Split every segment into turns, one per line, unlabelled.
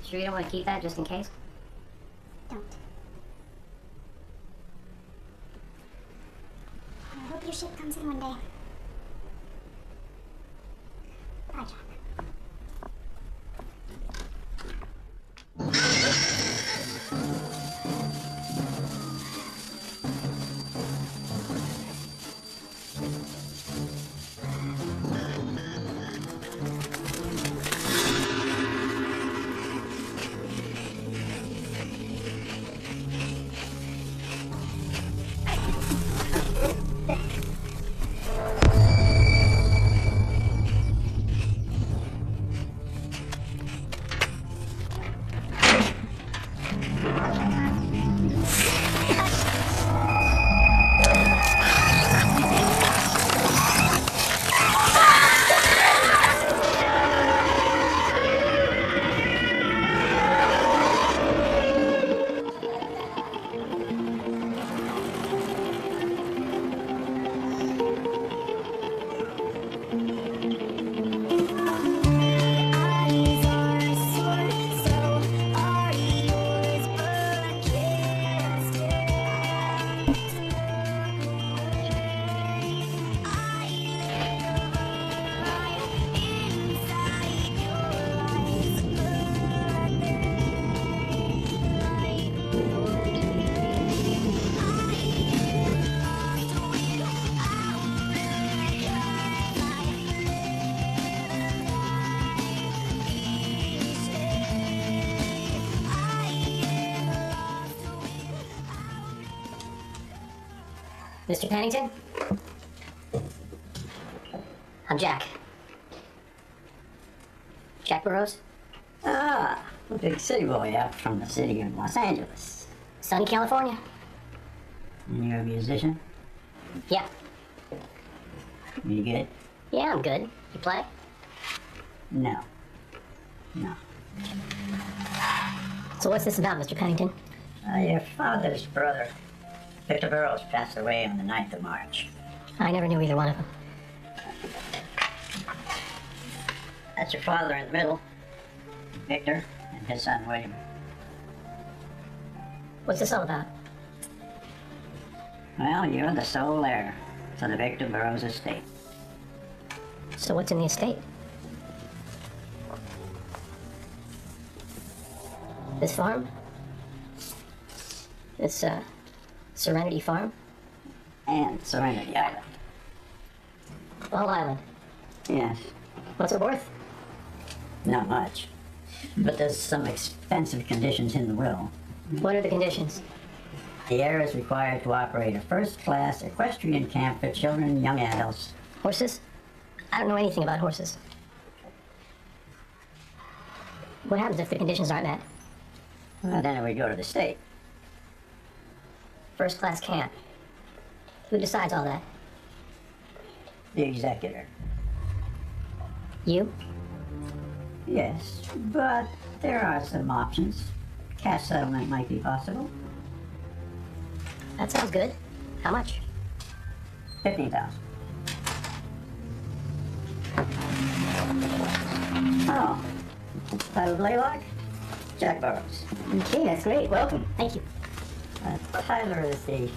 Sure you don't want to keep that just in case?
Don't. I hope your ship comes in one day. Bye, Jack.
Mr. Pennington? I'm Jack. Jack Burroughs?
Ah, a big city boy out from the city of Los Angeles.
Sunny California?
And you're a musician?
Yeah.
You good?
Yeah, I'm good. You play?
No. No.
So what's this about, Mr. Pennington?
Your father's brother, Victor Burroughs, passed away on the 9th of March.
I never knew either one of them.
That's your father in the middle, Victor, and his son, William.
What's this all about?
Well, you're the sole heir to the Victor Burroughs estate.
So what's in the estate? This farm? This, Serenity Farm?
And Serenity Island.
The whole island.
Yes,
What's it worth?
not much. But there's some expensive conditions in the will.
What are the conditions?
The heir is required to operate a first-class equestrian camp for children and young adults.
Horses? I don't know anything about horses. What happens if the conditions aren't met?
Well, then it would go to the state.
First class camp. Who decides all that?
The executor.
You?
Yes, but there are some options. Cash settlement might be possible.
That sounds good. How much?
15,000. Oh, title Blaylock? Jack Burroughs.
Okay, that's great. Welcome. Thank you.
Tyler is the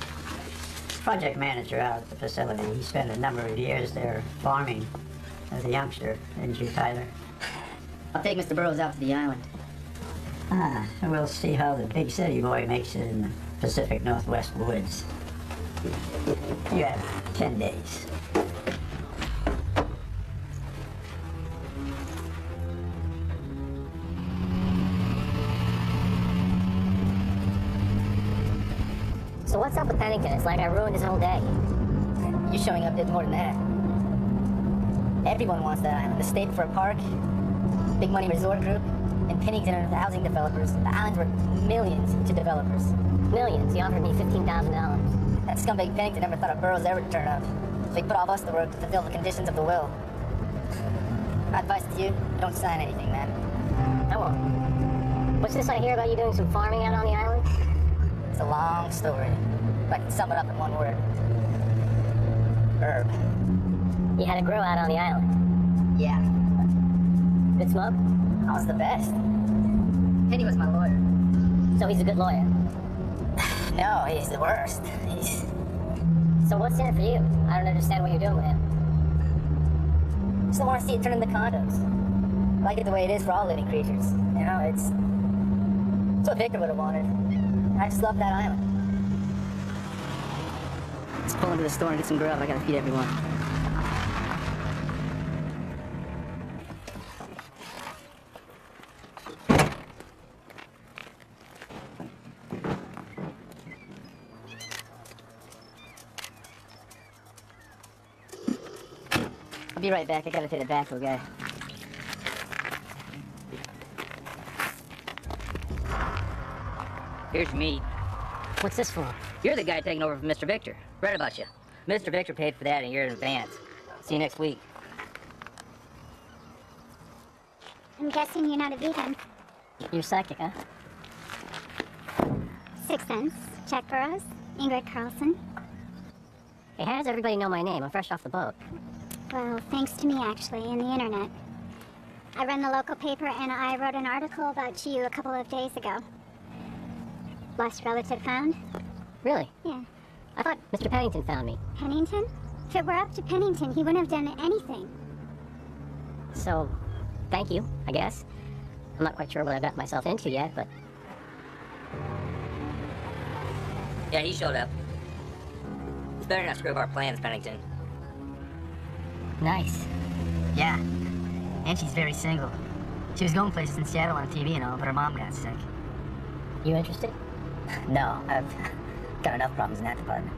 project manager out at the facility. He spent a number of years there farming as a youngster, didn't you, Tyler?
I'll take Mr. Burroughs out to the island.
We'll see how the big city boy makes it in the Pacific Northwest woods. You have 10 days.
So what's up with Pennington? It's like I ruined his whole day.
You showing up did more than that. Everyone wants that island. The state for a park, big money resort group, and Pennington are the housing developers. The island's worth millions to developers.
Millions. He offered me $15,000.
That scumbag Pennington never thought of Burroughs ever to turn up. So he put all of us to work to fulfill the conditions of the will. My advice to you, don't sign anything, man.
I won't. What's this I hear about you doing some farming out on the island?
It's a long story, but I can sum it up in one word. Herb.
You had to grow out on the island.
Yeah,
Good smoke?
I was the best.
So he's a good lawyer.
No, he's the worst.
So what's in it for you? I don't understand what you're doing with him.
Just don't want to see it turn into condos. I like it the way it is for all living creatures. You know, it's what Victor would have wanted. I just love that island. Let's pull into the store and get some grub. I gotta feed everyone. I'll be right back. I gotta pay the backhoe guy. Here's me.
What's this for?
You're the guy taking over from Mr. Victor. Read about you. Mr. Victor paid for that a year in advance. See you next week.
I'm guessing you're not a vegan.
You're psychic, huh?
6 cents. Jack Burrows. Ingrid Carlson.
Hey, how does everybody know my name? I'm fresh off the boat.
Well, thanks to me, actually, and the internet. I run the local paper, and I wrote an article about you a couple of days ago. Lost relative found?
Really?
Yeah.
I thought Mr. Pennington found me.
Pennington? If it were up to Pennington, he wouldn't have done anything.
So, thank you, I guess. I'm not quite sure what I got myself into yet, but...
Yeah, he showed up. It's better not screw up our plans, Pennington.
Nice.
Yeah. And she's very single. She was going places in Seattle on TV and all, but her mom got sick.
You interested?
No, I've got enough problems in that department.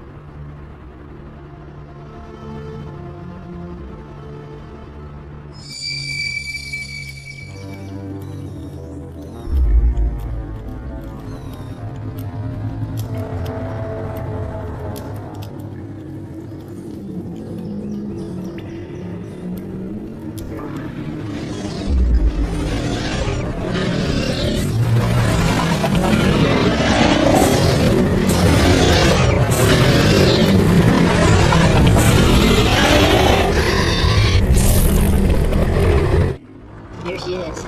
Here she is,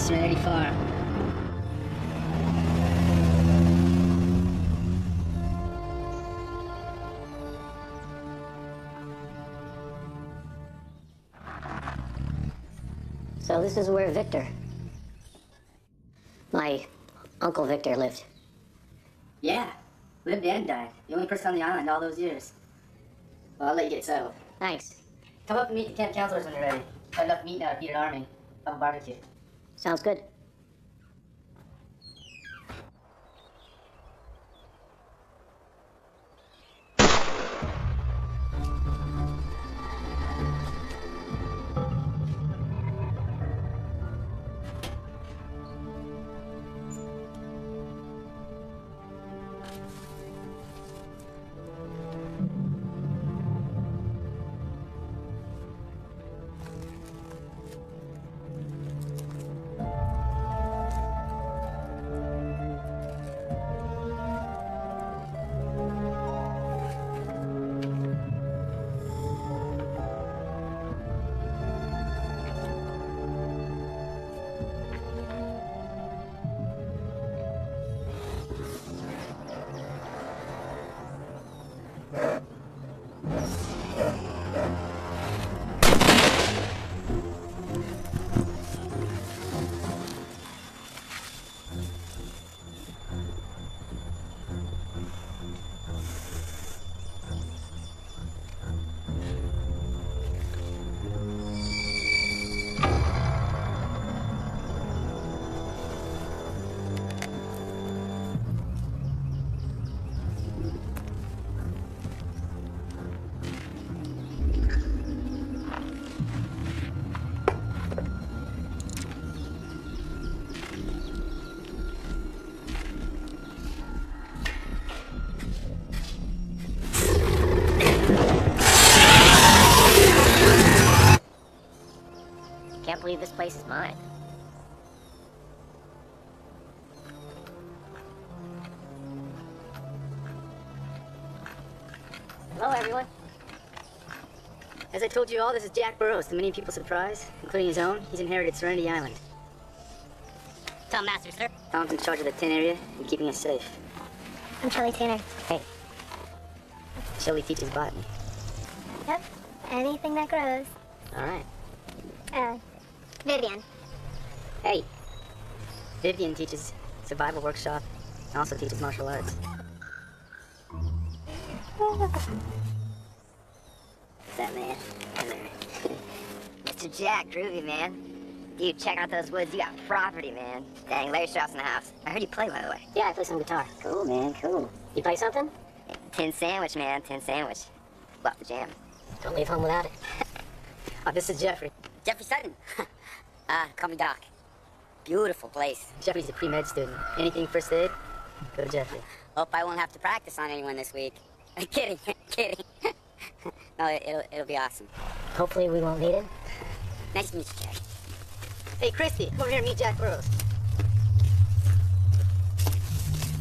Serenity Farm.
So this is where Victor, my Uncle Victor, lived.
Yeah, lived and died. The only person on the island all those years. Well, I'll let you get settled.
Thanks.
Come up and meet the camp counselors when you're ready. Got enough meat now to feed an army. Have a barbecue.
Sounds good. Can't believe this place is mine. Hello, everyone.
As I told you all, this is Jack Burrows, to many people's surprise, including his own. He's inherited Serenity Island.
Some master, sir.
Tom's in charge of the tin area and keeping us safe.
I'm Charlie Tanner.
Hey. Shelly teaches botany.
Yep. Anything that grows.
All right.
Vivian.
Hey. Vivian teaches survival workshop and also teaches martial arts. What's that, man? Come there.
Mr. Jack, groovy, man. Dude, check out those woods. You got property, man. Dang, Larry Strauss in the house. I heard you play, by the way.
Yeah, I play some guitar.
Cool, man, cool.
You play something?
Tin sandwich, man, tin sandwich. Love the jam.
Don't leave home without it.
Oh, this is Jeffrey.
Jeffrey Sutton. Call me Doc. Beautiful place.
Jeffrey's a pre-med student. Anything first aid? Go to Jeffrey.
Hope I won't have to practice on anyone this week. Kidding, kidding. No, it'll be awesome.
Hopefully we won't need it.
Nice to meet you, Jack.
Hey, Christy, come over here and meet Jack Burrows.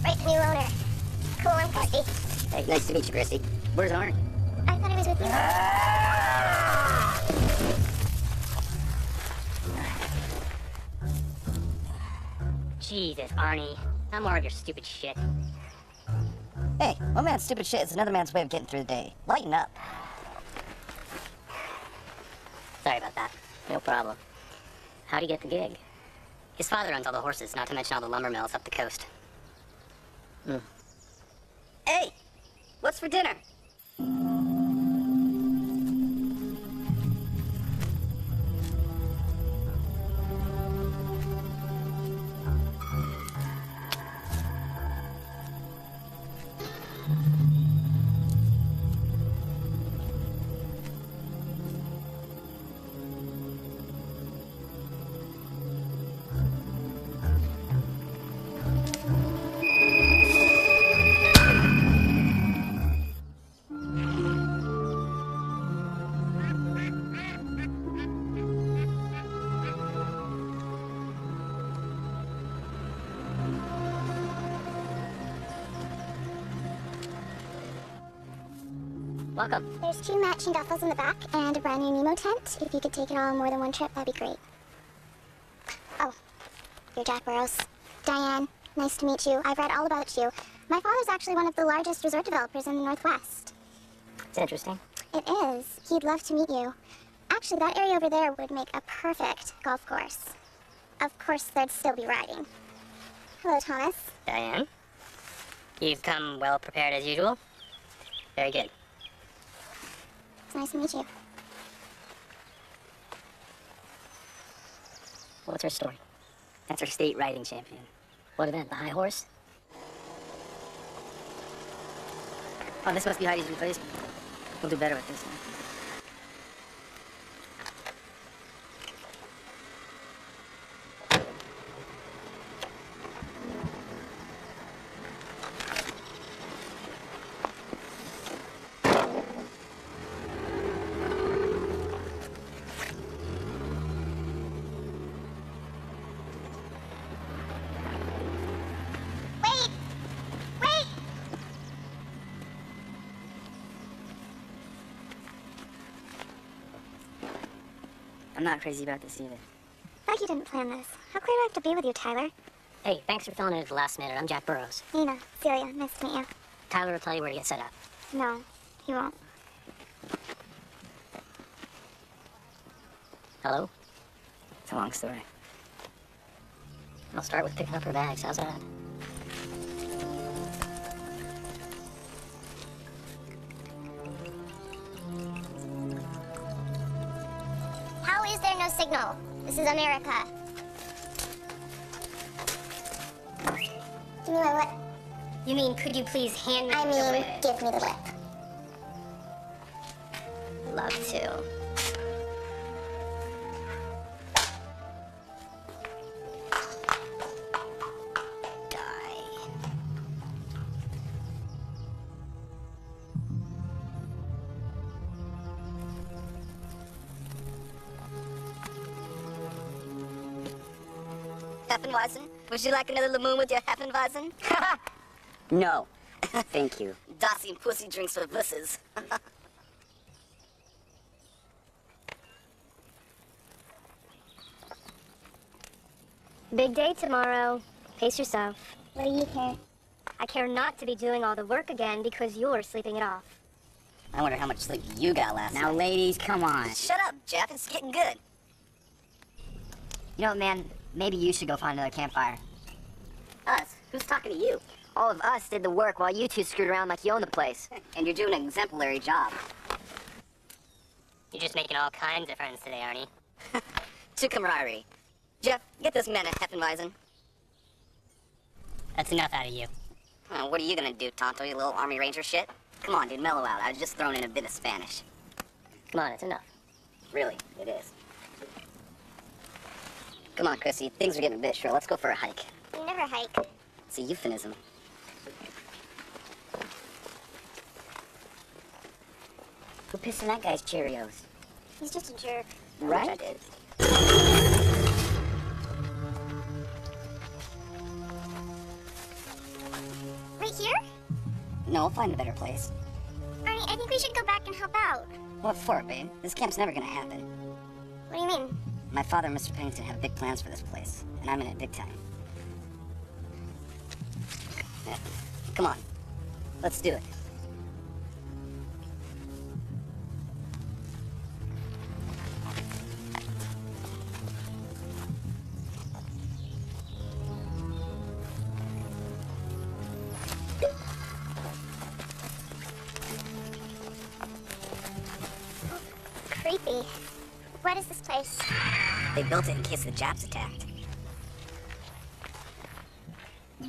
Right, new owner. Cool, I'm Christy.
Hey, nice to meet you, Chrissy.
Where's Arnie?
I thought I was with you.
Jesus, Arnie. No more of your stupid shit.
Hey, one man's stupid shit is another man's way of getting through the day. Lighten up.
Sorry about that. No problem. How'd he get the gig? His father owns all the horses, not to mention all the lumber mills up the coast.
Hey, what's for dinner?
Welcome.
There's 2 matching duffels in the back and a brand new Nemo tent. If you could take it all on more than one trip, that'd be great. Oh, you're Jack Burrows. Diane, nice to meet you. I've read all about you. My father's actually one of the largest resort developers in the Northwest.
It's interesting.
It is. He'd love to meet you. Actually, that area over there would make a perfect golf course. Of course, there'd still be riding. Hello, Thomas.
Diane? You've come well prepared as usual. Very good.
It's nice to meet you.
What's her story?
That's our state riding champion.
What event? The high horse?
Oh, this must be Heidi's replacement. We'll do better with this one.
Wait! Wait!
I'm not crazy about this either.
Like you didn't plan this. How clear do I have to be with you, Tyler?
Hey, thanks for filling in at the last minute. I'm Jack Burrows.
Nina, Celia, nice to meet you.
Tyler will tell you where to get set up.
No, he won't.
Hello?
It's a long story.
I'll start with picking up her bags. How's that?
How is there no signal? This is America. Give me my lip.
You mean, could you please hand me
I
the
mean,
lid?
give me the lip.
Love to.
Heffenweizen? Would you like another Lamoon with your Heffenweizen?
No. Thank you.
Dossie and pussy drinks for wusses.
Big day tomorrow. Pace yourself.
What do you care?
I care not to be doing all the work again because you're sleeping it off.
I wonder how much sleep you got last night.
Now, ladies, come on.
Shut up, Jeff. It's getting good.
You know what, man? Maybe you should go find another campfire.
Us? Who's talking to you?
All of us did the work while you two screwed around like you own the place.
And you're doing an exemplary job. You're just making all kinds of friends today, Arnie. To camaraderie. Jeff, get this man a Hefenweisen. That's enough out of you. What are you gonna do, Tonto, you little Army Ranger shit? Come on, dude, mellow out. I was just throwing in a bit of Spanish. Come on, it's enough. Really, it is. Come on, Chrissy, things are getting a bit shrill. Let's go for a hike.
You never hike.
It's a euphemism. Who pissed in that guy's Cheerios?
He's just a jerk.
Right? I did.
Right here?
No, I'll find a better place.
Arnie, I think we should go back and help out.
What for, babe? This camp's never gonna happen.
What do you mean?
My father and Mr. Pennington have big plans for this place, and I'm in it big time. Yeah. Come on. Let's do it.
Creepy. What is this place?
They built it in case the Japs attacked.
Do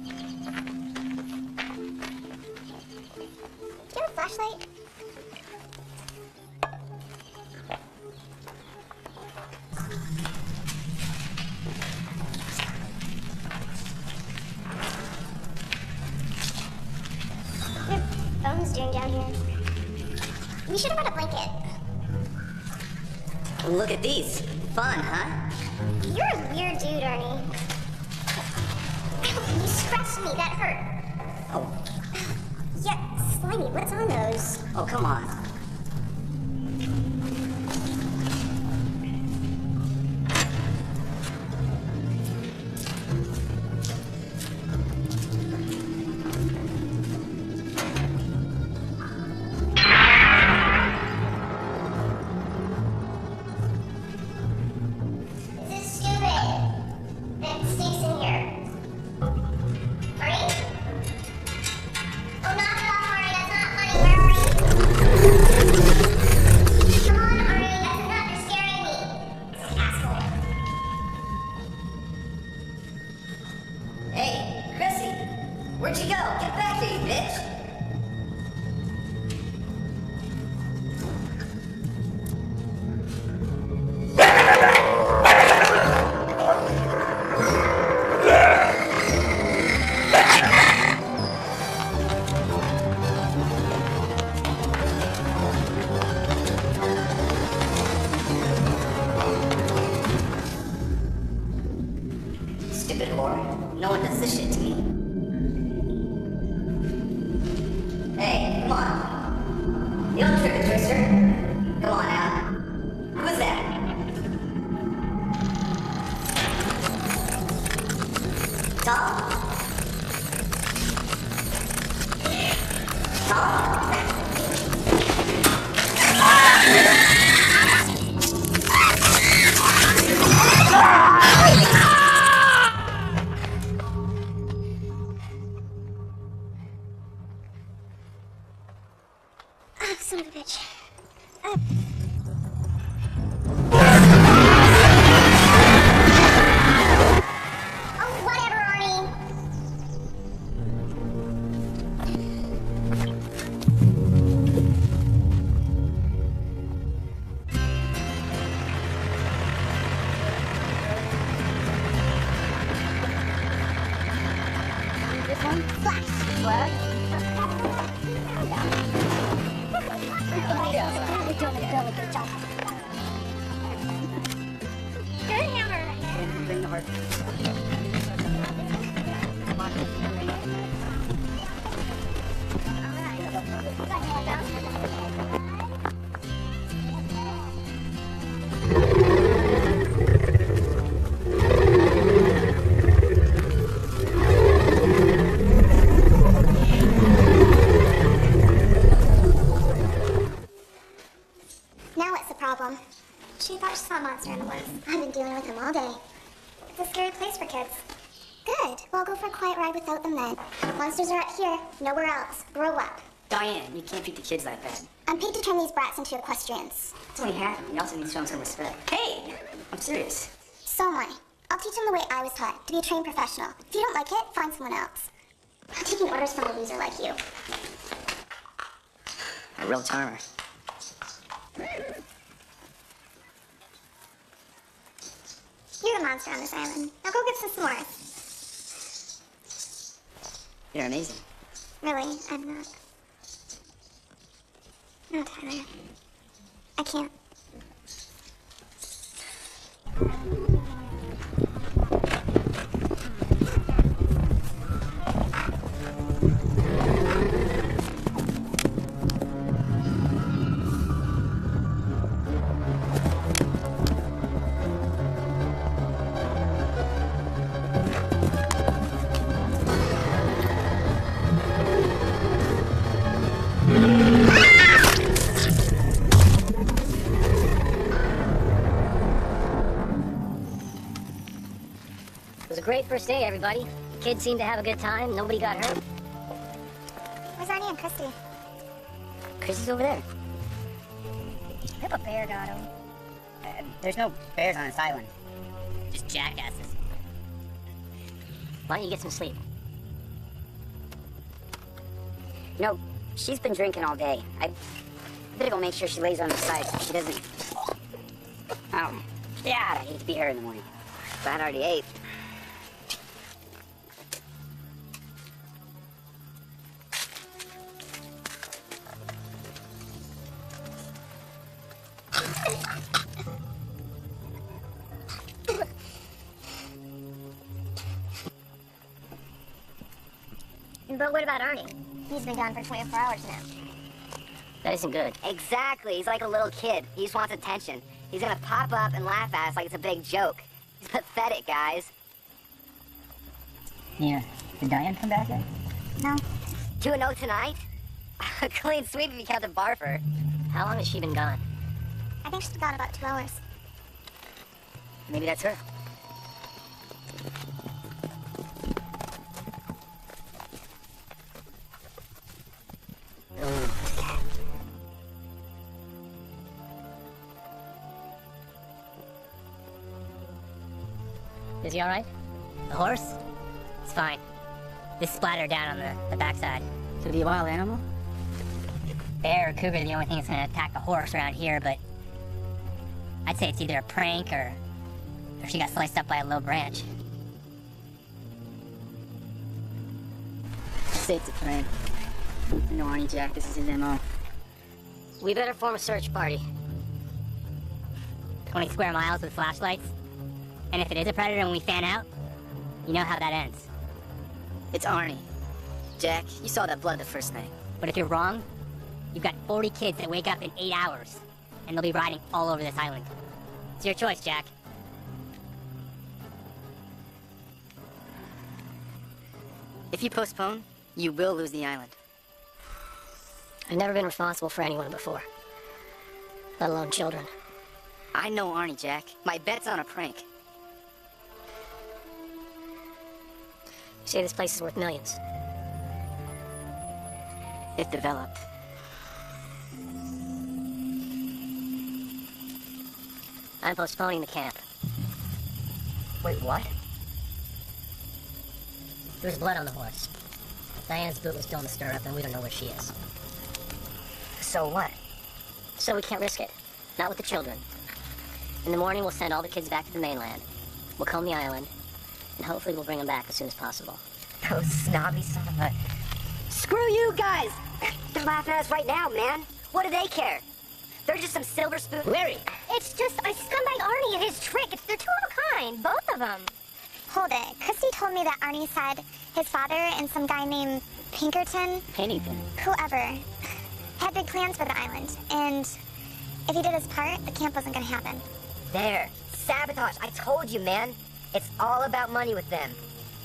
you have a flashlight? What are bones doing down here? You should have brought a blanket.
Look at these. Fun, huh?
You're a weird dude, Arnie. Ow, you scratched me. That hurt.
Oh,
Yeah, slimy. What's on those?
oh, come on.
This is stupid. That stinks in here. Arnie? Oh, knock it off, Arnie. That's not funny. Where are you? Come on, Arnie. That's enough. You're scaring me. Asshole.
Hey, Chrissy! Where'd you go? Get back here, you bitch! Stupid whore. No one does this shit to me. Hey, come on. You don't trick a twister. Come on now. Who's that? Tom? Tom?
Ah, son of a bitch. Oh, whatever, Arnie. This one? Flash. Flash? Good job. Good hammer.
Bring the heart.
Good. Well, I'll go for a quiet ride without them then. Monsters are out here, nowhere else. Grow up.
Diane, you can't treat the kids like that.
I'm paid to turn these brats into equestrians.
It's only half. You also need to show them some respect. Hey! I'm serious.
So am I. I'll teach them the way I was taught, to be a trained professional. If you don't like it, find someone else. I'm taking orders from a loser like you.
A real charmer.
You're the monster on this island. Now go get some s'mores.
You're amazing.
Really, I'm not. No, Tyler. I can't.
It was a great first day, everybody. The kids seemed to have a good time. Nobody got hurt.
Where's Arnie and Christy?
Chrissy's over there.
I hope a bear got him.
There's no bears on this island.
Just jackasses. Why don't you get some sleep?
You know, she's been drinking all day. I better go make sure she lays on her side so she doesn't... Oh, yeah, I hate to be her in the morning. But I already ate.
But what about Arnie? He's been gone for 24 hours now.
That isn't good.
Exactly, he's like a little kid. He just wants attention. He's gonna pop up and laugh at us like it's a big joke. He's pathetic, guys.
Yeah. Did Diane come back yet?
No.
2-0 tonight? A clean sweep if you count the bar for her.
How long has she been gone?
I think she's been gone about 2 hours.
Maybe that's her. Is he all right? The horse? It's fine. This splatter down on the backside.
Could it be a wild animal?
Bear or cougar are the only thing that's gonna attack a horse around here, but I'd say it's either a prank or she got sliced up by a low branch.
Safe to pray. No, Arnie Jack, this is his MO.
We better form a search party. 20 square miles with flashlights. And if it is a predator and we fan out, you know how that ends.
It's Arnie. Jack, you saw that blood the first night.
But if you're wrong, you've got 40 kids that wake up in 8 hours, and they'll be riding all over this island. It's your choice, Jack.
If you postpone, you will lose the island.
I've never been responsible for anyone before, let alone children.
I know Arnie, Jack. My bet's on a prank.
You say this place is worth millions.
If developed.
I'm postponing the camp.
Wait, what?
There was blood on the horse. Diane's boot was still in the stirrup, and we don't know where she is.
So what?
So we can't risk it. Not with the children. In the morning, we'll send all the kids back to the mainland. We'll comb the island, and hopefully we'll bring them back as soon as possible.
Those snobby son of a... Screw you guys! They're laughing at us right now, man. What do they care? They're just some silver spoon...
Larry!
It's just a scumbag Arnie and his trick. They're two of a kind, both of them. Hold it. Christy told me that Arnie said his father and some guy named Pinkerton,
Pennington.
whoever, had big plans for the island. And if he did his part, the camp wasn't going to happen.
There. Sabotage. I told you, man. It's all about money with them.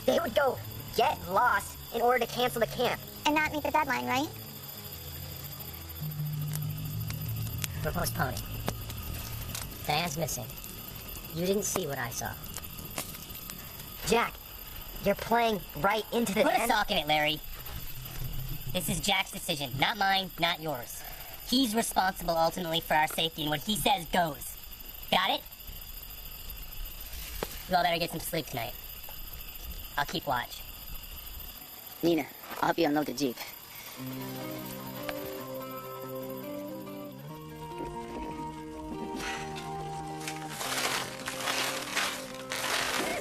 They would go get lost in order to cancel the camp.
And not meet the deadline, right?
We're postponing. Diane's missing. You didn't see what I saw.
Jack,
You're playing right into the...
Put a sock in it, Larry. This is Jack's decision, not mine, not yours. He's responsible ultimately for our safety, and what he says goes. Got it? You all better get some sleep tonight. I'll keep watch.
Nina, I'll help you unload the Jeep.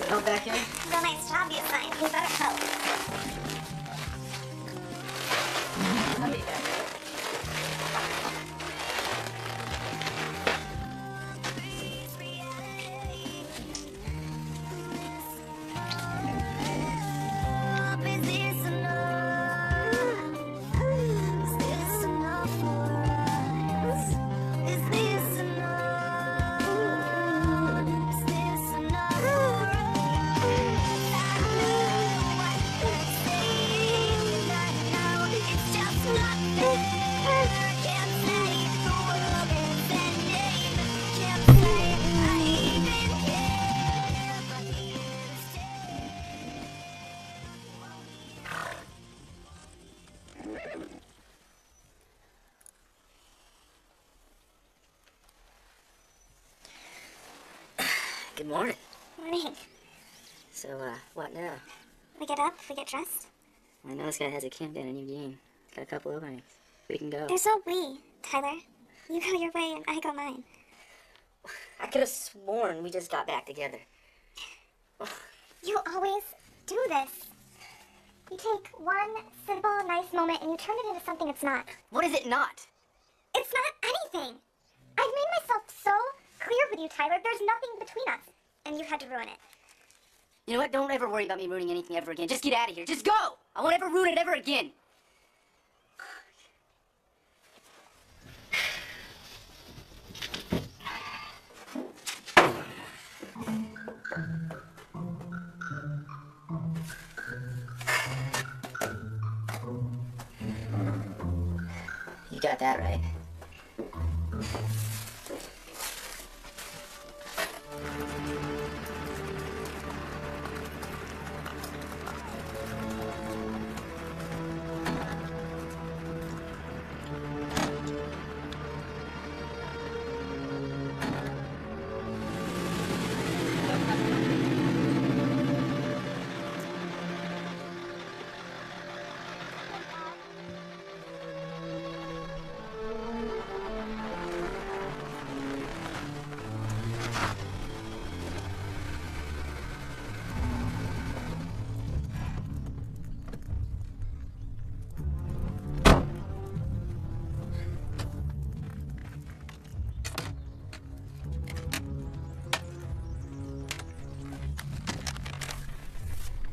Help back here?
Real nice job you assigned. You better help.
I'll be back.
Good morning.
Morning.
So, what now?
We get up, we get dressed.
I know this guy has a camp down in Eugene. It's got a couple openings. We can go.
There's no we, Tyler. You go your way and I go mine.
I could have sworn we just got back together.
You always do this. You take one simple, nice moment and you turn it into something it's not.
What is it not?
It's not anything. I've made myself so clear with you, Tyler. There's nothing between us. And you had to ruin it.
You know what? Don't ever worry about me ruining anything ever again. Just get out of here. Just go! I won't ever ruin it ever again. You got that right.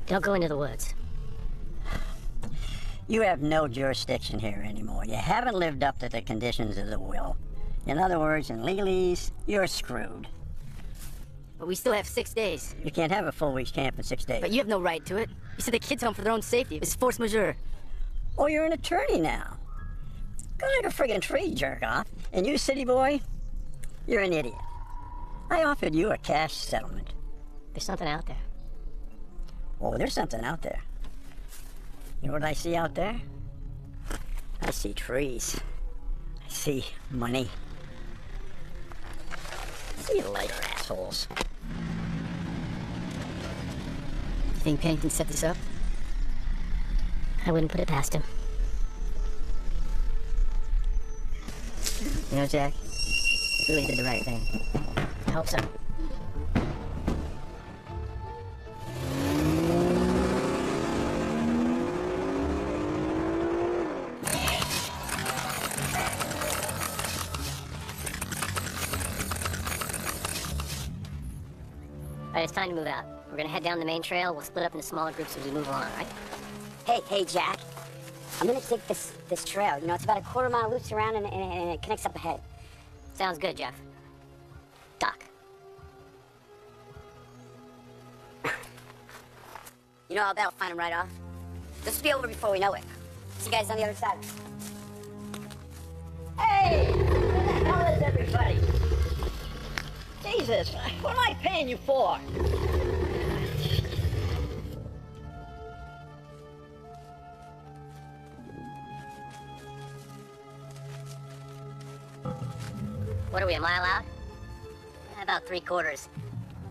Don't go into the woods.
You have no jurisdiction here anymore. You haven't lived up to the conditions of the will. In other words, in legalese, you're screwed.
But we still have 6 days.
You can't have a full week's camp in 6 days.
But you have no right to it. You sent the kids home for their own safety. It's force majeure.
Oh, you're an attorney now. Go like a friggin' tree, jerk off. And you, city boy, you're an idiot. I offered you a cash settlement.
There's something out there.
Oh, there's something out there. You know what I see out there? I see trees. I see money. I see lighter assholes.
You think Pennington set this up? I wouldn't put it past him. You know, Jack, you really did the right thing. I hope so. Alright, it's time to move out. We're gonna head down the main trail. We'll split up into smaller groups as we move along, right?
Hey, Jack. I'm gonna take this trail. You know, it's about a quarter-mile loops around and it connects up ahead.
Sounds good, Jeff. Doc.
You know, I'll bet I'll find him right off. This will be over before we know it. See you guys on the other side.
Hey! Where the hell is everybody? Jesus, what am I paying you for?
What are we, a mile out? About 3/4.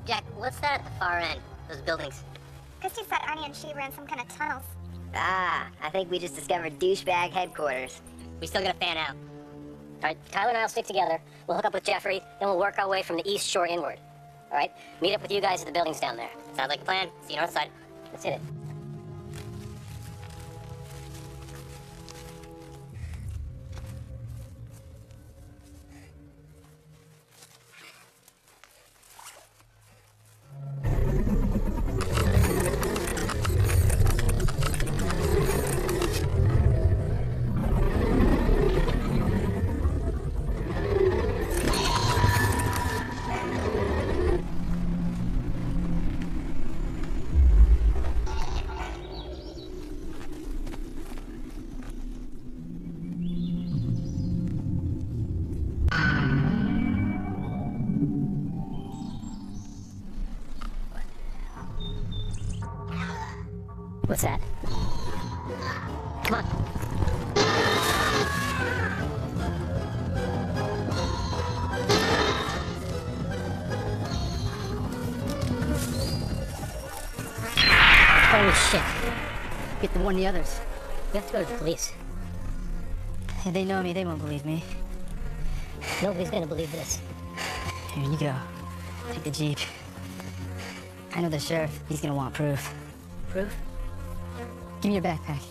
Jack, what's that at the far end? Those buildings?
Christy said Arnie and she were in some kind of tunnels.
Ah, I think we just discovered douchebag headquarters. We still gotta fan out. Alright, Tyler and I'll stick together. We'll hook up with Jeffrey, then we'll work our way from the east shore inward. Alright? Meet up with you guys at the buildings down there. Sounds like a plan? See you north side. Let's hit it. What's that? Come on. Holy shit. We have to warn the others. We have to go to the police.
If they know me, they won't believe me.
Nobody's gonna believe this.
Here you go. Take the Jeep. I know the sheriff. He's gonna want proof.
Proof?
Give me your backpack.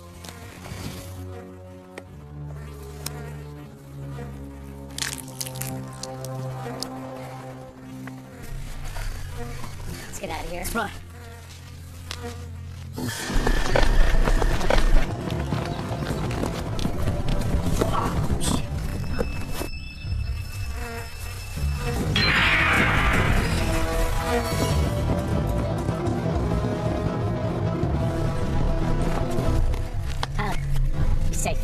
Let's get out of here.
Let's run.
Tyler, be safe.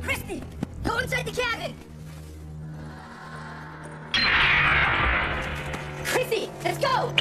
Christy! Go inside the cabin! Christy, let's go!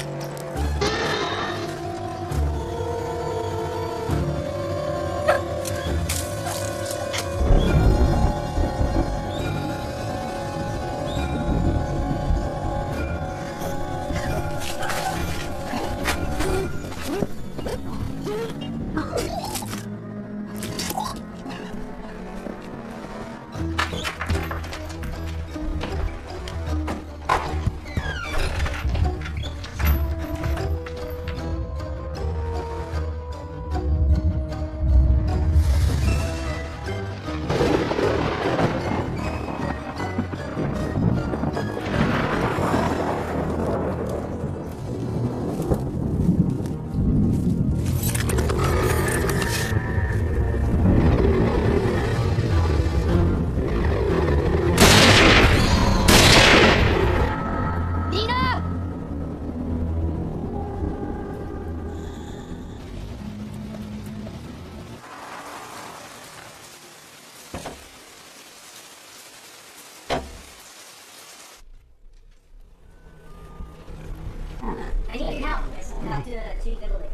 I need your help. Talk to Chief Emily.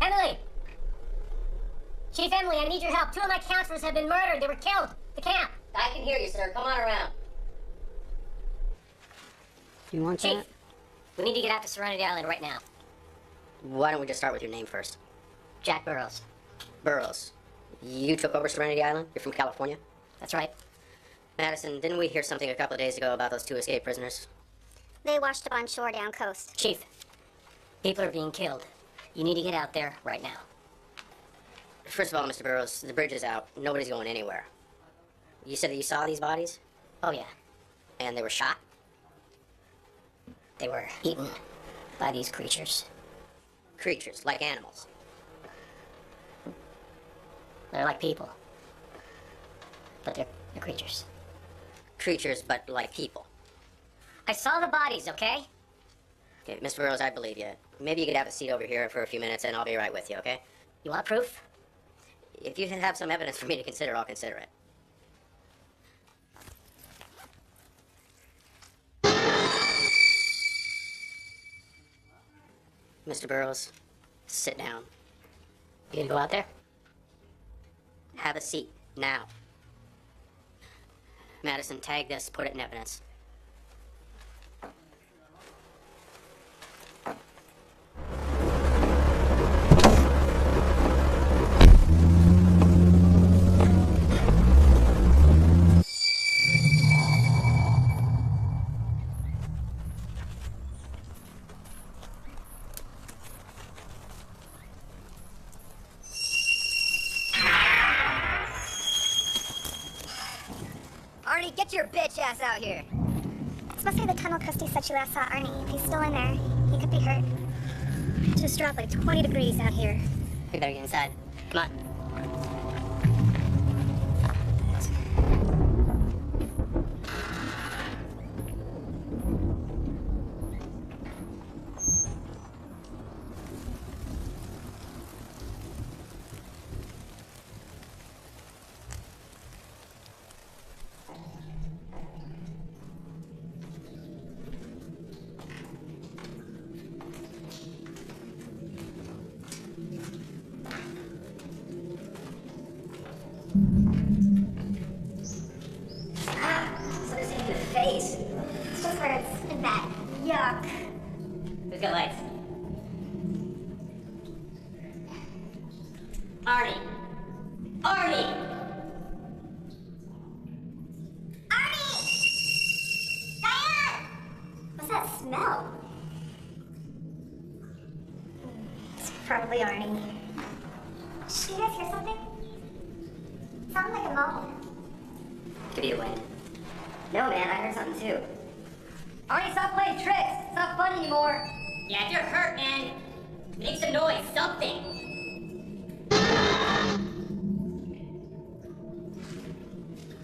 Emily! Chief Emily, I need your help. 2 of my counselors have been murdered. They were killed. The camp. I can hear you, sir. Come on around.
You want
Chief,
that?
we need to get out to Serenity Island right now.
Why don't we just start with your name first?
Jack Burrows.
Burroughs. You took over Serenity Island? You're from California?
That's right.
Madison, didn't we hear something a couple of days ago about those 2 escaped prisoners?
They washed up on shore down coast.
Chief, people are being killed. You need to get out there right now.
First of all, Mr. Burroughs, the bridge is out. Nobody's going anywhere. You said that you saw these bodies?
Oh, yeah.
And they were shot?
They were eaten by these creatures.
Creatures, like animals.
They're like people. But they're creatures.
Creatures, but like people.
I saw the bodies, okay?
Okay, Mr. Burroughs, I believe you.
Maybe you could have a seat over here for a few minutes and I'll be right with you, okay? You want proof? If you have some evidence for me to consider, I'll consider it. Mr. Burroughs, sit down. You gonna go out there? Have a seat, now. Madison, tag this, put it in evidence. Arnie, get your bitch ass out here.
This must be the tunnel Christy said she last saw Arnie. If he's still in there, he could be hurt. It just dropped like 20 degrees out here.
We better get inside. Come on. Something's in the face.
It's just where it's in bed. Yuck.
Who's got lights? Arnie! Arnie!
Arnie! Diane! What's that smell? It's probably Arnie. Did you guys hear something? Sounded like a moan.
Could be the wind. No, man, I heard something too. Arnie, stop playing tricks! It's not fun anymore! Yeah, if you're hurt, man, make some noise, something!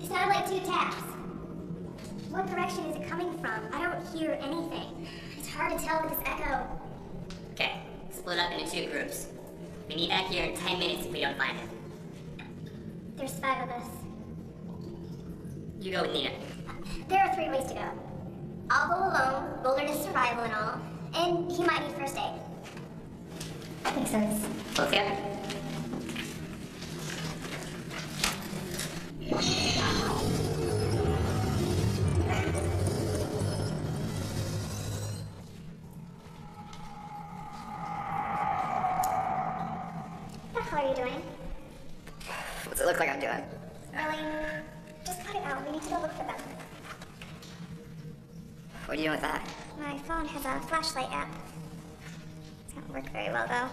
It sounded like 2 taps. What direction is it coming from? I don't hear anything. It's hard to tell with this echo.
Okay, split up into 2 groups. We meet back here in 10 minutes if we don't find it.
There's 5 of us.
You go with Nina.
There are 3 ways to go. I'll go alone, wilderness survival and all, and he might need first aid. Makes sense.
Both together?
What the hell are you doing?
What's it look like I'm doing?
Arlene, just put it out. We need to go look for them.
What are you doing with that?
My phone has a flashlight app. It's not work very well, though.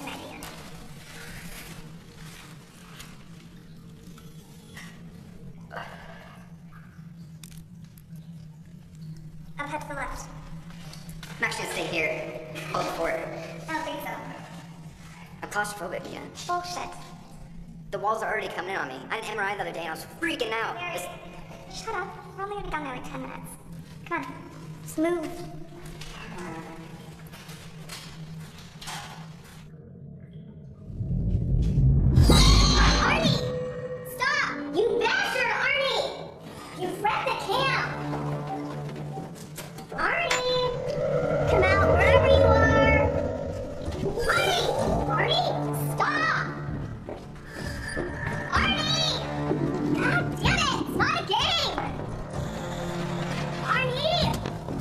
An idea. I'll head to the left.
I'm actually gonna stay here. Hold the fort.
I don't think so.
I'm claustrophobic again.
Bullshit.
The walls are already coming in on me. I didn't MRI the other day and I was freaking out.
Mary, shut up. We're only gonna be gone there like 10 minutes. Come on. Just move. Arnie! Stop! You bastard, Arnie! You've wrecked the camp! Arnie! Come out wherever you are! Arnie! Arnie! Stop! Arnie! God damn it! It's not a game! Arnie!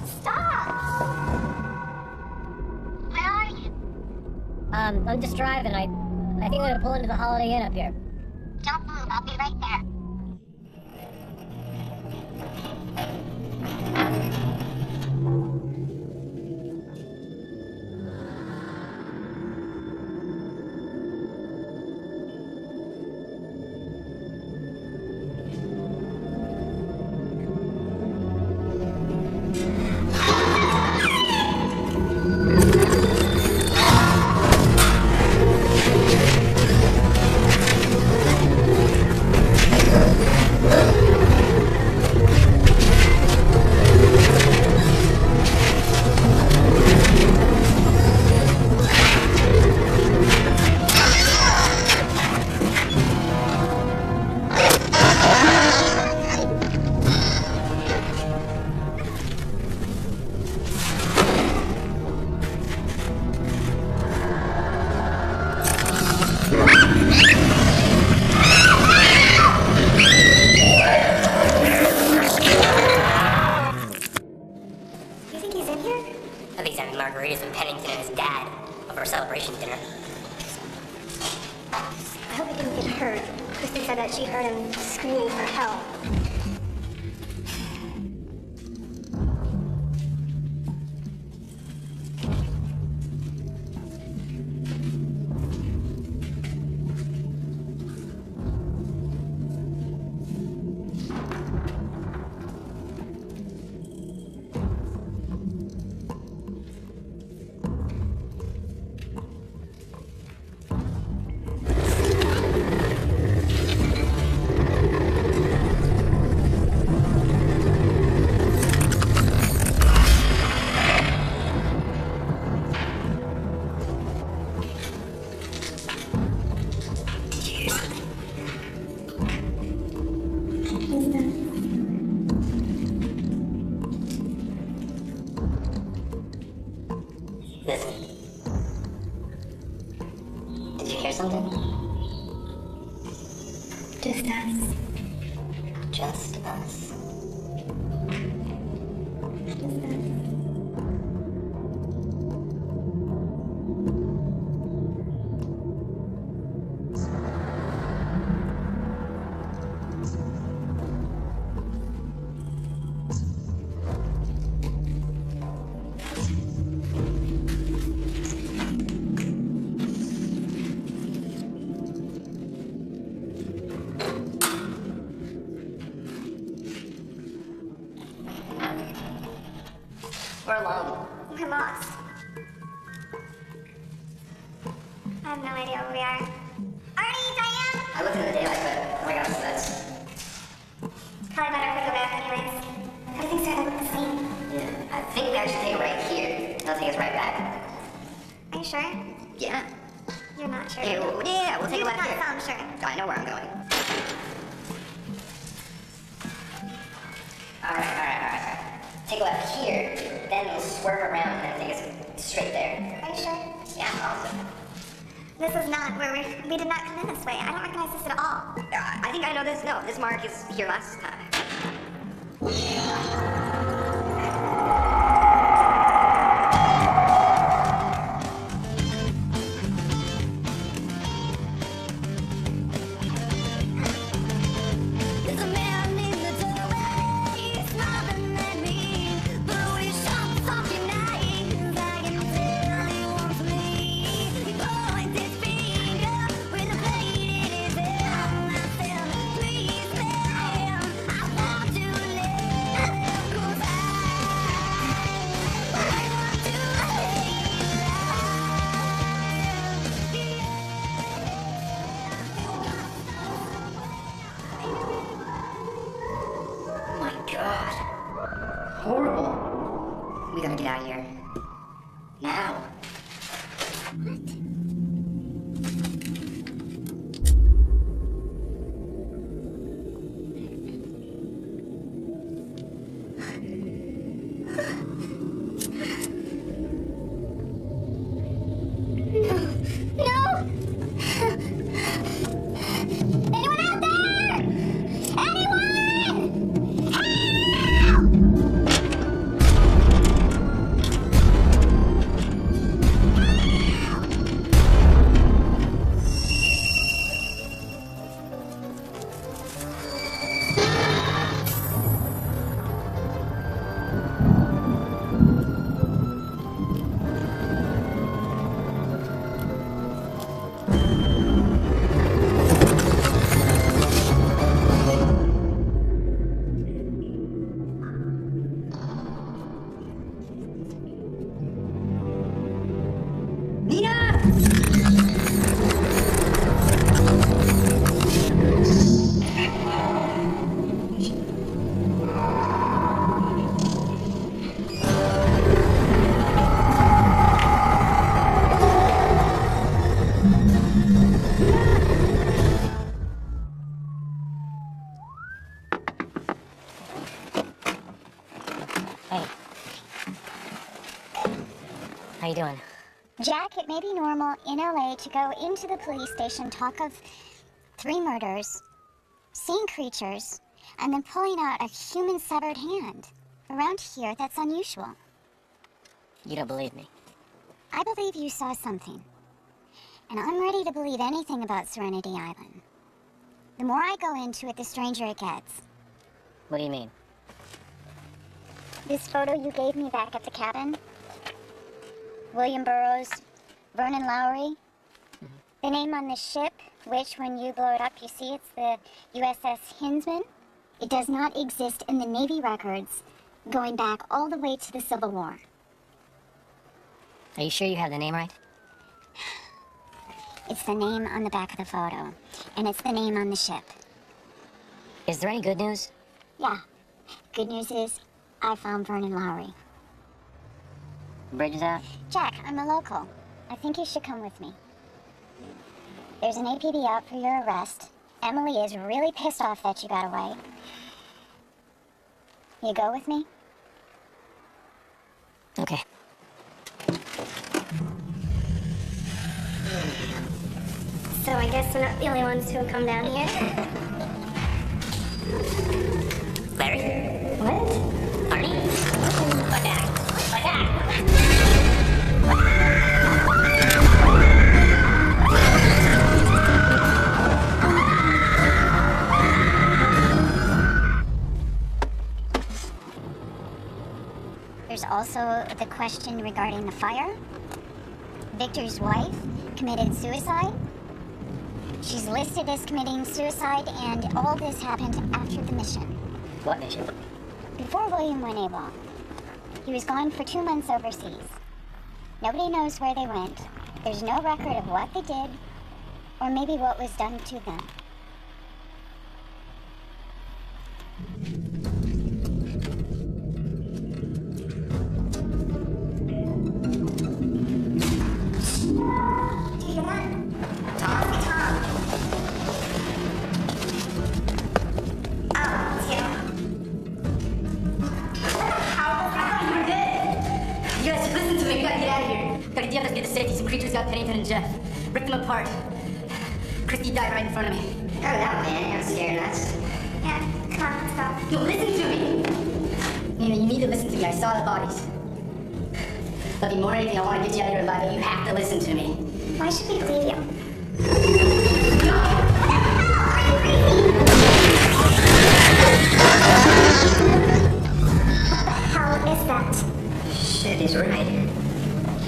Stop! Where are you?
I'm just driving. I think I'm gonna pull into the Holiday Inn up here.
Don't move. I'll be right there.
celebration dinner.
I hope he didn't get hurt. Kristen said that she heard him screaming for help.
Listen. Did you hear something?
Just us.
Just us. We're alone.
We're lost. I have no idea where we are. Arnie, Diane!
I looked in the daylight, but oh my gosh, that's...
Probably better if we go back anyways. Everything's starting to look the same.
Yeah, I think we actually take a right here. That'll take us right back.
Are you sure?
Yeah.
You're not sure.
Yeah, we'll take
You
a
do
left
not
here.
sound sure.
I know where I'm going. Alright. Take a left here, then we'll swerve around and take us straight there.
Are you sure?
Yeah, awesome.
This is not where we did not come in this way. I don't recognize this at all.
I think I know this. No, this mark is here last time. God. Horrible. We gotta get out of here. Now. Hey. How you doing?
Jack, it may be normal in LA to go into the police station, talk of 3 murders, seeing creatures, and then pulling out a human severed hand. Around here, that's unusual.
You don't believe me?
I believe you saw something. And I'm ready to believe anything about Serenity Island. The more I go into it, the stranger it gets.
What do you mean?
This photo you gave me back at the cabin, William Burroughs, Vernon Lowry, the name on the ship, which when you blow it up you see it's the USS Hinsman, it does not exist in the Navy records going back all the way to the Civil War.
Are you sure you have the name right?
It's the name on the back of the photo, and it's the name on the ship.
Is there any good news?
Yeah. Good news is, I found Vernon Lowry.
Bridge is out?
Jack, I'm a local. I think you should come with me. There's an APB out for your arrest. Emily is really pissed off that you got away. You go with me?
Okay.
So I guess we're not the only ones who have come down here.
Larry?
What?
Arnie? Like that. Like that.
There's also the question regarding the fire. Victor's wife committed suicide. She's listed as committing suicide, and all this happened after the mission.
What mission?
Before William went AWOL. He was gone for 2 months overseas. Nobody knows where they went. There's no record of what they did, or maybe what was done to them.
You guys, listen to me. We gotta get out of here. Gotta get the others, get to safety. Some creatures got Pennington and Jeff. Rip them apart. Christy died right in front of me.
Cut it out, man. You're scared nuts.
Yeah, come on, let's go.
No, listen to me. Nina, you need to listen to me. I saw the bodies. But more than anything, I want to get you out of here alive, but you have to listen to me.
Why should we believe you? How is that?
Shit, he's right.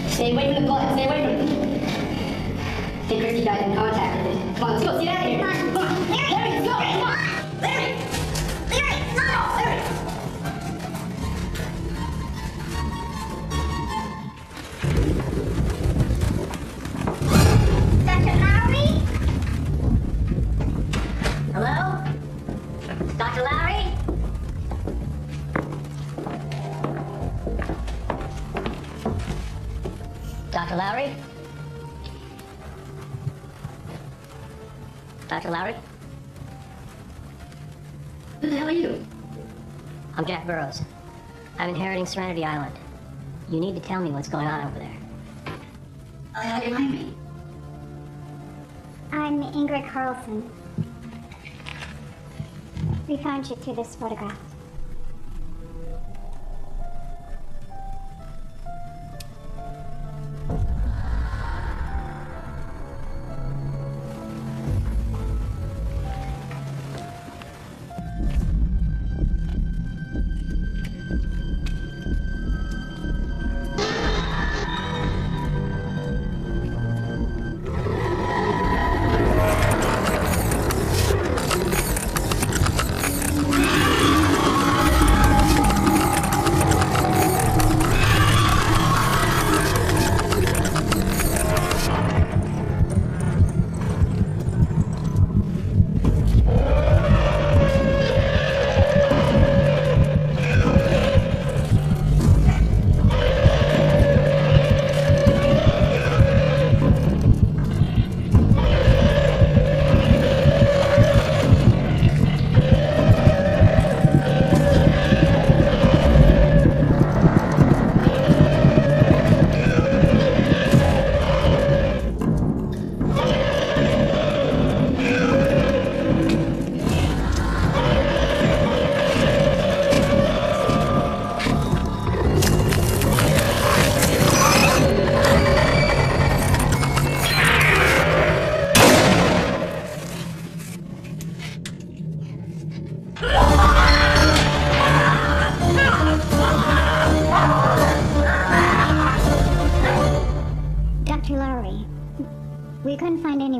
Stay away from the blood. Stay away from it. Think Christy died in contact with it. Come on, let's go. Get out of here. Come on. Larry, let's go. Come on. Larry. Larry, no. Larry.
Dr. Lowry?
Hello? Dr. Lowry? Dr. Lowry? Dr. Lowry?
Who the hell are you?
I'm Jack Burroughs. I'm inheriting Serenity Island. You need to tell me what's going on over there.
How the hell do you mind me?
I'm Ingrid Carlson. We found you through this photograph.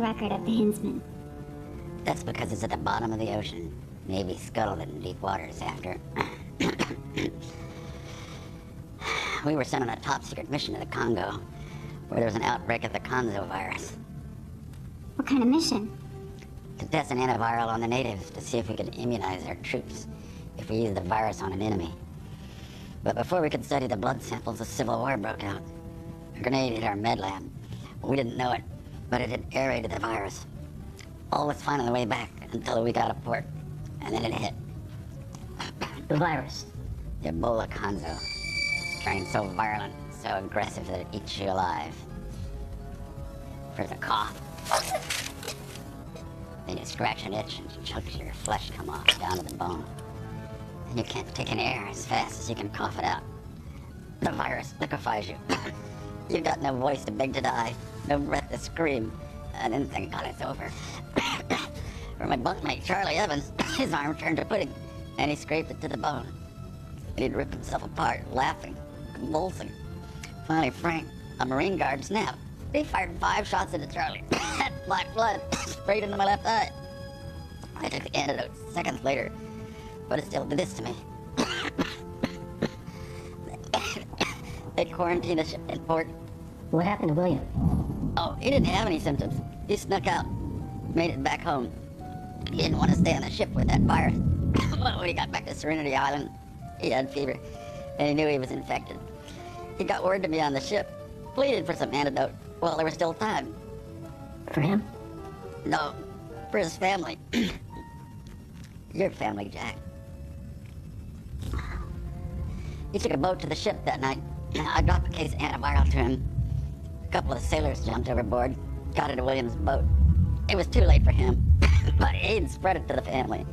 record of the Hinsman?
That's because it's at the bottom of the ocean. Maybe scuttled it in deep waters after. We were sent on a top-secret mission to the Congo, where there was an outbreak of the Konzo virus.
What kind of mission?
To test an antiviral on the natives to see if we could immunize our troops if we used the virus on an enemy. But before we could study the blood samples, a civil war broke out. A grenade hit our med lab. We didn't know it, but it had aerated the virus. All was fine on the way back until we got to port, and then it hit.
The virus.
The Ebola Konzo. It's turning so virulent, so aggressive that it eats you alive. First a cough. Then you scratch an itch and chunks of your flesh come off down to the bone. And you can't take in air as fast as you can cough it out. The virus liquefies you. You've got no voice to beg to die, no breath to scream, and then thank God it's over. For my bunkmate, Charlie Evans, his arm turned to pudding, and he scraped it to the bone. And he'd ripped himself apart, laughing, convulsing. Finally, Frank, a Marine guard, snapped. He fired 5 shots into Charlie. Black blood sprayed into my left eye. I took the antidote seconds later, but it still did this to me. They quarantined the ship in port.
What happened to William?
Oh, he didn't have any symptoms. He snuck out, made it back home. He didn't want to stay on the ship with that virus. But when he got back to Serenity Island, he had fever, and he knew he was infected. He got word to me on the ship, pleaded for some antidote while there was still time.
For him?
No, for his family. Your family, Jack. He took a boat to the ship that night. I dropped a case of antiviral to him. A couple of sailors jumped overboard, got into William's boat. It was too late for him, but he'd spread it to the family.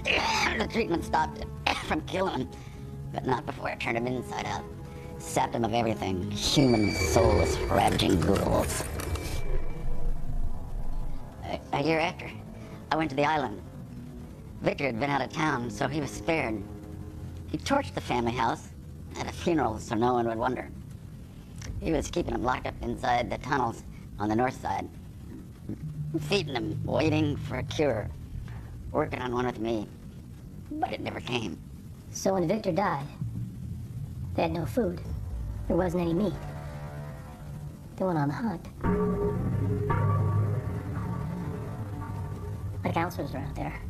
The treatment stopped him from killing him, but not before it turned him inside out. Sapped him of everything, human, soulless, ravaging ghouls. A year after, I went to the island. Victor had been out of town, so he was spared. He torched the family house at a funeral so no one would wonder. He was keeping them locked up inside the tunnels on the north side, feeding them, waiting for a cure, working on one with me, but it never came.
So when Victor died, they had no food. There wasn't any meat. They went on the hunt. The counselors are out there.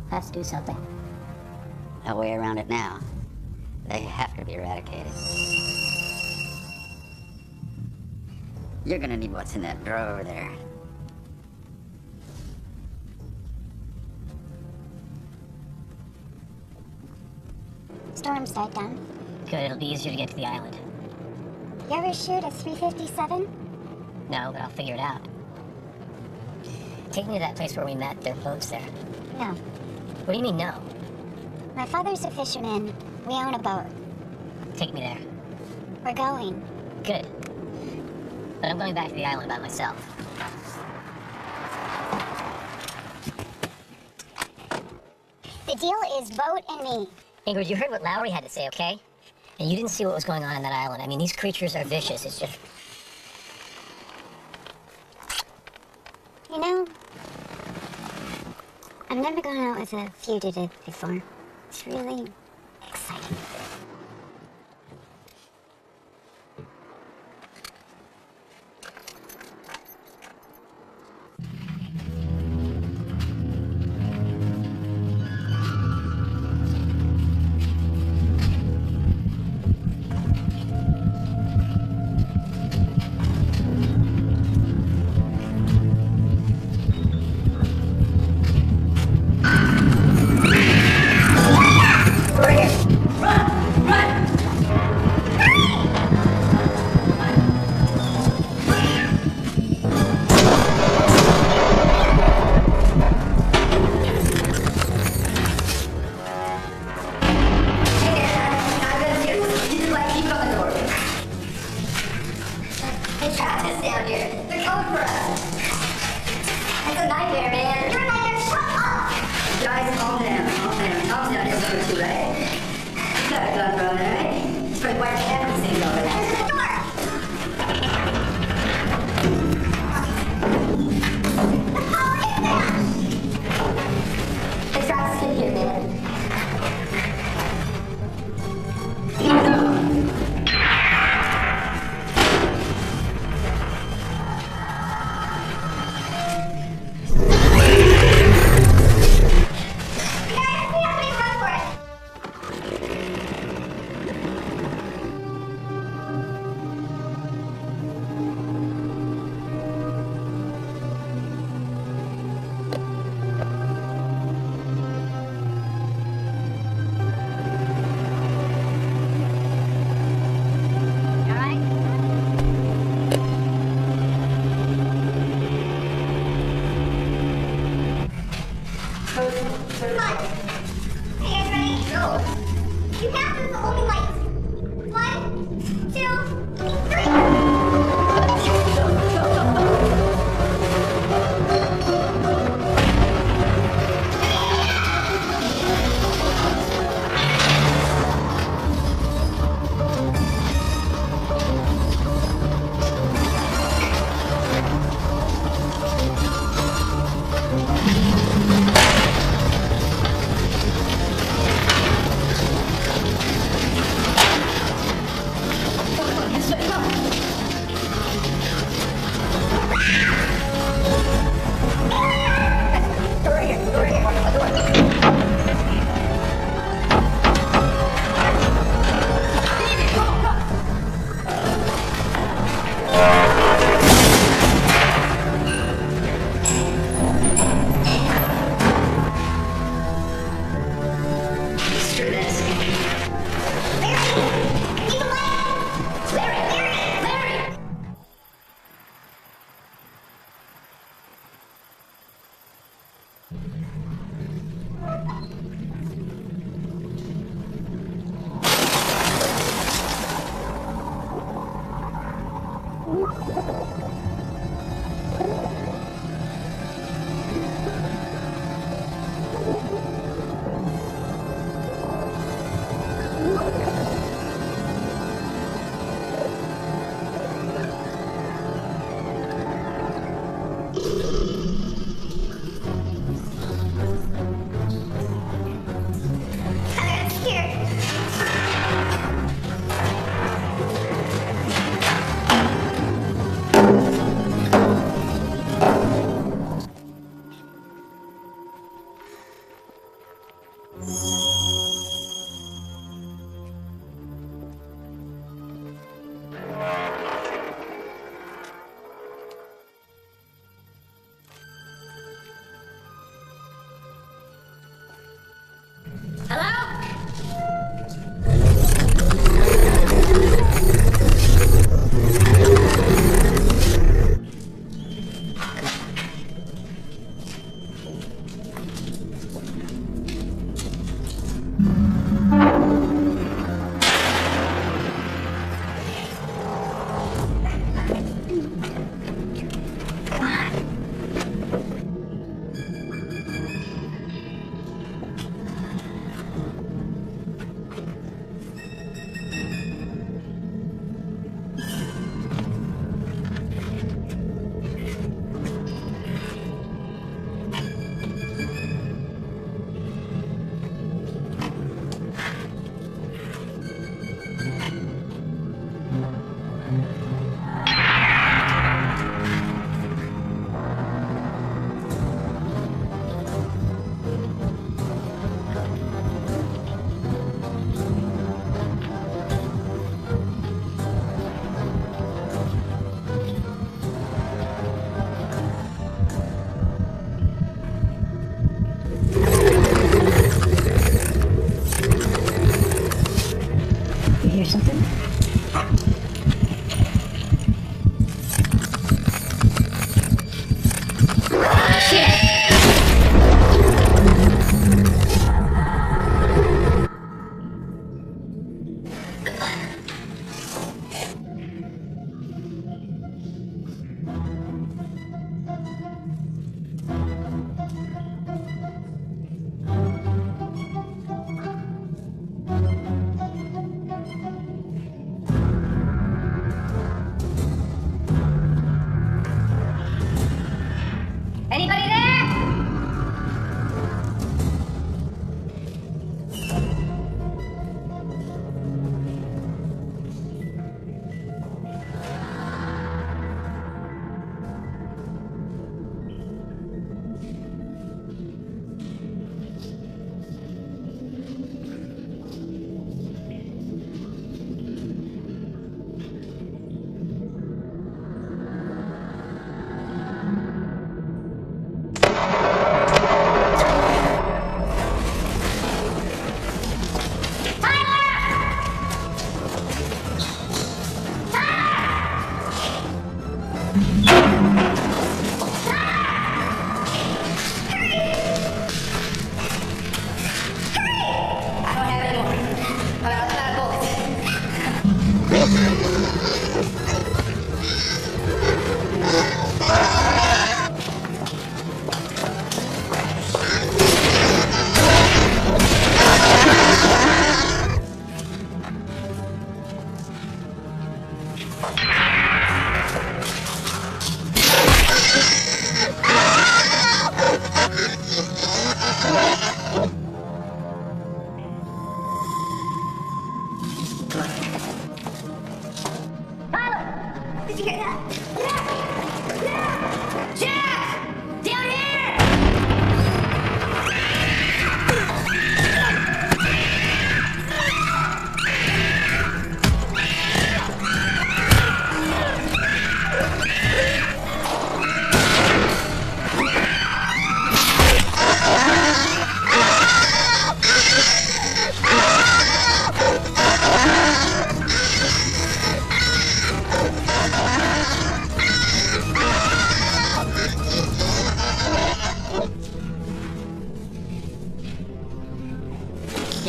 Has to do something.
No way around it now. They have to be eradicated. You're gonna need what's in that drawer over there.
Storm's died down.
Good, it'll be easier to get to the island.
You ever shoot a 357?
No, but I'll figure it out. Take me to that place where we met. There are boats there.
No.
What do you mean, no?
My father's a fisherman. We own a boat.
Take me there.
We're going.
Good. But I'm going back to the island by myself.
The deal is boat and me.
Ingrid, you heard what Lowry had to say, okay? And you didn't see what was going on in that island. I mean, these creatures are vicious. It's just...
You know, I've never gone out with a fugitive before. It's really exciting.
Run!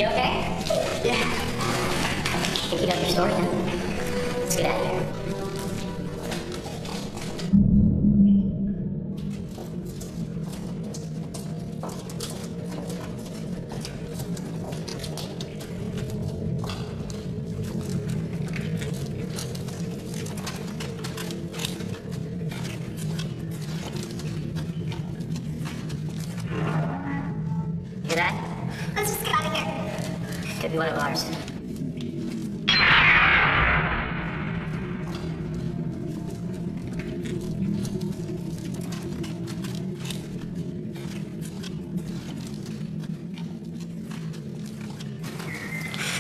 You okay? Yeah. Think you got your story now? Let's get out of here. Could be one of ours.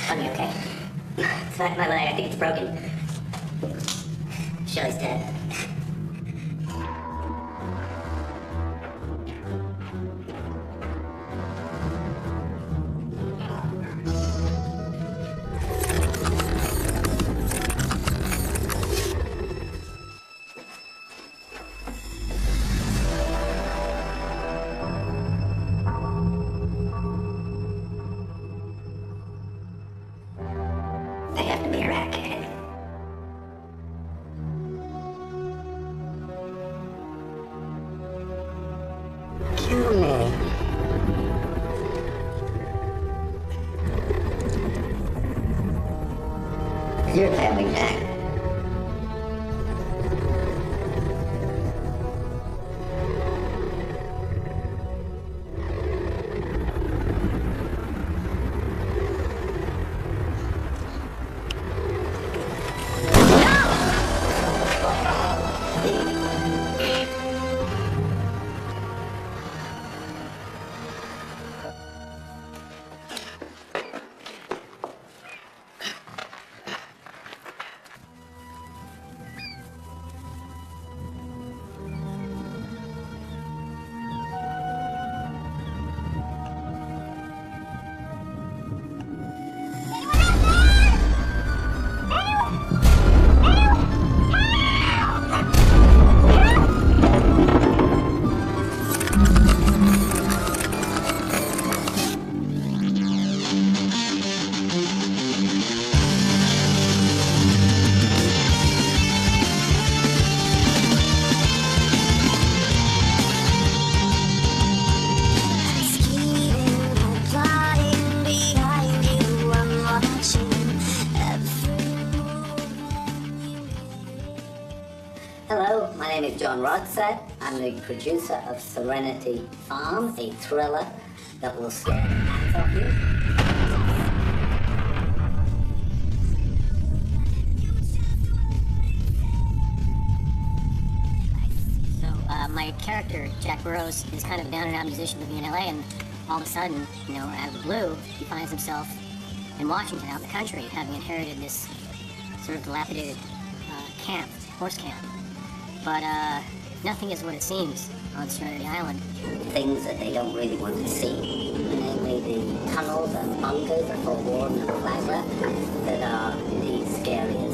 I'll be okay. It's not my leg, I think it's broken. Shelly's dead. They have to be eradicated. Kill me. You're coming back.
Hello, my name is John Rodset. I'm the producer of Serenity Farm, a thriller that will scare the pants off you.
My character, Jack Burrows, is kind of a down-and-out musician living in LA, and all of a sudden, you know, out of the blue, he finds himself in Washington, out in the country, having inherited this sort of dilapidated camp, horse camp. But nothing is what it seems on Serenity Island.
Things that they don't really want to see. Namely the tunnels and bunkers that for war and flagler that are the scariest